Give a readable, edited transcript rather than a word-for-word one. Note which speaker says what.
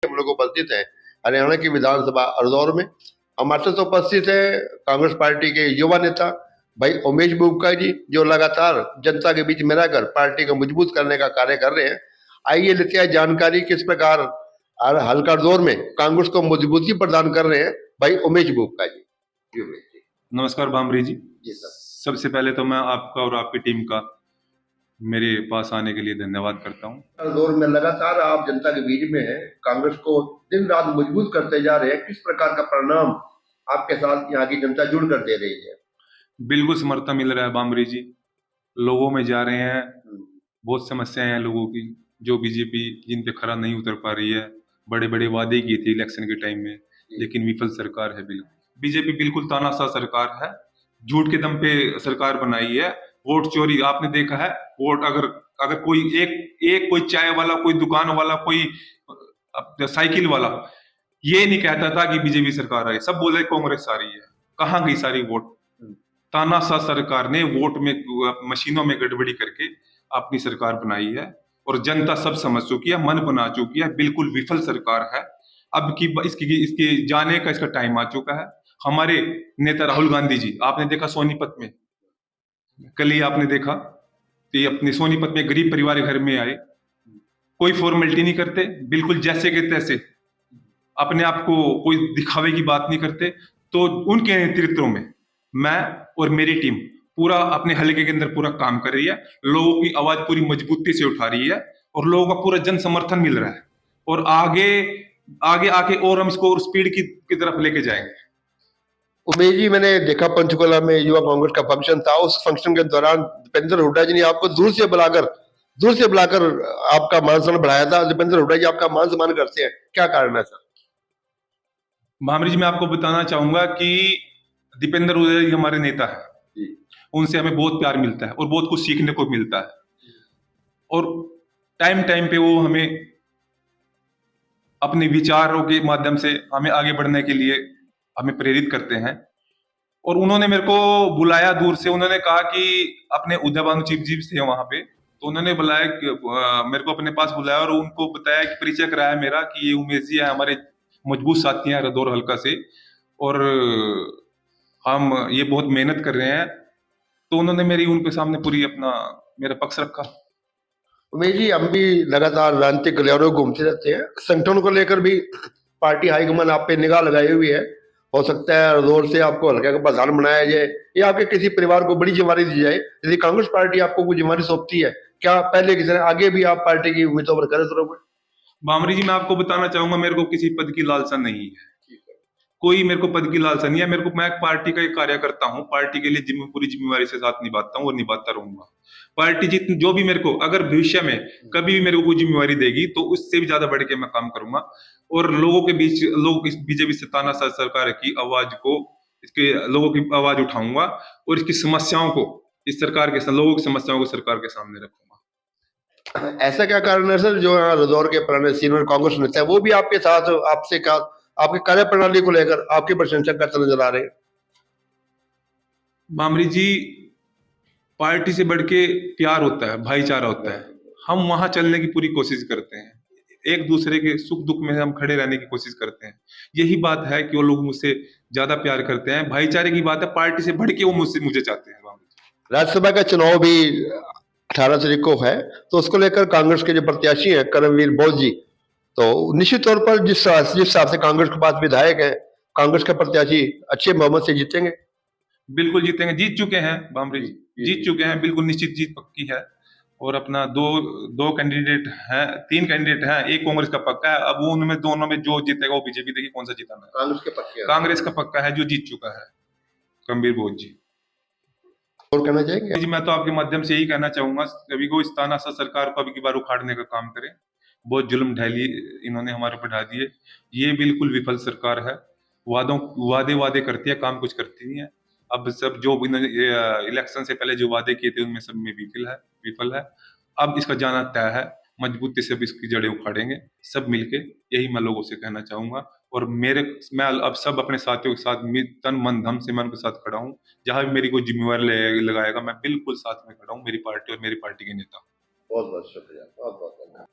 Speaker 1: हम लोग उपस्थित हैं हरियाणा की विधानसभा हरदौर में। हमारे साथ उपस्थित है कांग्रेस पार्टी के युवा नेता भाई उमेश बुबका जी, जो लगातार जनता के बीच में रहकर पार्टी को मजबूत करने का कार्य कर रहे हैं। आइए लेते हैं जानकारी किस प्रकार हल्का दौर में कांग्रेस को मजबूती प्रदान कर रहे हैं भाई उमेश बुबका जी। जी उमेश जी।
Speaker 2: नमस्कार भामरी जी।
Speaker 1: जी सर।
Speaker 2: सबसे पहले तो मैं आपका और आपकी टीम का मेरे पास आने के लिए धन्यवाद करता हूँ।
Speaker 1: हर दौर में लगातार आप जनता के बीच में हैं, कांग्रेस को दिन रात मजबूत करते जा रहे हैं। किस प्रकार का परिणाम आपके साथ यहाँ की जनता जुड़ कर दे रही है?
Speaker 2: बिल्कुल समर्थन मिल रहा है भामरी जी, लोगों में जा रहे हैं। बहुत समस्याएं हैं लोगों की, जो बीजेपी जिन पे खरा नहीं उतर पा रही है। बड़े बड़े वादे किए थे इलेक्शन के टाइम में, लेकिन विफल सरकार है। बिल्कुल बीजेपी बिल्कुल तानाशाह सरकार है, झूठ के दम पे सरकार बनाई है। वोट चोरी आपने देखा है। वोट अगर अगर कोई एक कोई चाय वाला, कोई दुकान वाला, कोई साइकिल वाला ये नहीं कहता था कि बीजेपी सरकार आई, सब बोले कांग्रेस आ रही है। कहाँ गई सारी वोट? तानाशाह सरकार ने वोट में मशीनों में गड़बड़ी करके अपनी सरकार बनाई है, और जनता सब समझ चुकी है, मन बना चुकी है। बिल्कुल विफल सरकार है। अब की इसकी इसके जाने का इसका टाइम आ चुका है। हमारे नेता राहुल गांधी जी, आपने देखा सोनीपत में, कल ही आपने देखा कि अपने सोनीपत में गरीब परिवार के घर में आए, कोई फॉर्मेलिटी नहीं करते, बिल्कुल जैसे के तैसे, अपने आप को कोई दिखावे की बात नहीं करते। तो उनके नेतृत्व में मैं और मेरी टीम पूरा अपने हलके के अंदर पूरा काम कर रही है, लोगों की आवाज पूरी मजबूती से उठा रही है, और लोगों का पूरा जन समर्थन मिल रहा है। और आगे आगे आके और हम इसको और स्पीड की तरफ लेके जाएंगे।
Speaker 1: उमेश जी, मैंने देखा पंचकुला में युवा कांग्रेस का फंक्शन था। उस फंक्शन के दौरान दीपेंद्र हुड्डा जी ने आपको दूर से बुलाकर आपका मान सम्मान बढ़ाया था। दीपेंद्र हुड्डा जी आपका मान सम्मान करते हैं, क्या कारण है सर?
Speaker 2: भामरी जी, मैं आपको बताना चाहूंगा कि दीपेंद्र हुड्डा जी हमारे नेता है, उनसे हमें बहुत प्यार मिलता है और बहुत कुछ सीखने को मिलता है। और टाइम टाइम पे वो हमें अपने विचारों के माध्यम से हमें आगे बढ़ने के लिए हमें प्रेरित करते हैं। और उन्होंने मेरे को बुलाया दूर से, उन्होंने कहा कि अपने उदयभानु चीफ जी थे वहां पे, तो उन्होंने बुलाया मेरे को अपने पास बुलाया और उनको बताया कि परिचय कराया मेरा कि ये उमेश जी है, हमारे मजबूत साथी हैं रदौर हल्का से, और हम ये बहुत मेहनत कर रहे हैं। तो उन्होंने मेरी उनके सामने पूरी अपना मेरा पक्ष रखा।
Speaker 1: उमेश जी, हम भी लगातार राजनीतिक गलियारों में घूमते रहते हैं। संगठन को लेकर भी पार्टी हाईकमान आप पे निगाह लगाई हुई है। हो सकता है जोर से आपको हल्का का प्रधान बनाया जाए, या आपके किसी परिवार को बड़ी जिम्मेदारी दी जाए। यदि कांग्रेस पार्टी आपको कोई जिम्मेदारी सौंपती है, क्या पहले की तरह आगे भी आप पार्टी की उम्मीदों पर खरे उतरोगे?
Speaker 2: बामरी जी, मैं आपको बताना चाहूंगा, मेरे को किसी पद की लालसा नहीं है। कोई मेरे को पद की लालसा नहीं है। मेरे को, मैं पार्टी का एक कार्यकर्ता हूँ, पार्टी के लिए पूरी जिम्मेवारी से साथ निभाता हूँ और निभाता रहूंगा। पार्टी जितनी जो भी मेरे को अगर भविष्य में कभी भी मेरे को कोई जिम्मेवारी देगी, तो उससे भी ज्यादा बढ़ के मैं काम करूंगा। और लोगों के बीच, लोग इस बीजेपी से तानाशाह सरकार की आवाज को, इसके लोगों की आवाज उठाऊंगा, और इसकी समस्याओं को, इस सरकार के लोगों की समस्याओं को सरकार के सामने रखूंगा।
Speaker 1: ऐसा क्या कारण है सर, जो यहाँ रदौर के पुराने सीनियर कांग्रेस नेता है वो भी आपके साथ आपसे का आपकी कार्य प्रणाली को लेकर आपकी प्रशंसा करते नजर आ रहे हैं?
Speaker 2: मामरी जी, पार्टी से बढ़ के प्यार होता है, भाईचारा होता है। हम वहां चलने की पूरी कोशिश करते हैं, एक दूसरे के सुख दुख में हम खड़े रहने की कोशिश करते हैं। यही बात है कि वो लोग मुझसे ज्यादा प्यार करते हैं। भाईचारे की बात है, पार्टी से बढ़ के वो मुझसे मुझे चाहते हैं।
Speaker 1: राज्यसभा का चुनाव भी 18 तारीख को है, तो उसको लेकर कांग्रेस के जो प्रत्याशी हैं करमवीर बोस जी, तो निश्चित तौर पर जिस हिसाब से कांग्रेस के पास विधायक है, कांग्रेस के प्रत्याशी अच्छे बहुमत से जीतेंगे।
Speaker 2: बिल्कुल जीतेंगे, जीत चुके हैं बामरी जी, जीत चुके हैं, बिल्कुल निश्चित जीत पक्की है। और अपना दो दो कैंडिडेट हैं, तीन कैंडिडेट हैं, एक कांग्रेस का पक्का है। अब वो उनमें दोनों में जो जीतेगा वो बीजेपी देखिए कौन सा जीताना है।
Speaker 1: कांग्रेस के पक्के
Speaker 2: कांग्रेस का पक्का है जो जीत चुका है, कमवीर बोस जी।
Speaker 1: और कहना चाहेंगे?
Speaker 2: जी, मैं तो आपके माध्यम से यही कहना चाहूंगा, सभी को इस तानाशाह सरकार को अब की बार उखाड़ने का काम करें। बहुत जुल्म ढैली इन्होंने हमारे ऊपर ढा दिए। ये बिल्कुल विफल सरकार है, वादे वादे करती है, काम कुछ करती नहीं है। अब सब जो इन्होंने इलेक्शन से पहले जो वादे किए थे उनमें सब में विफल है। अब इसका जाना तय है, मजबूती से अब इसकी जड़ें उखाड़ेंगे सब मिलके। यही मैं लोगों से कहना चाहूंगा। और मैं अब सब अपने साथियों के साथ तन मन धन से मैं उनके साथ खड़ा हूँ। जहां भी मेरी कोई जिम्मेवारी लगाएगा, मैं बिल्कुल साथ में खड़ा हूँ, मेरी पार्टी और मेरी पार्टी के नेता।
Speaker 1: बहुत बहुत शुक्रिया, बहुत बहुत धन्यवाद।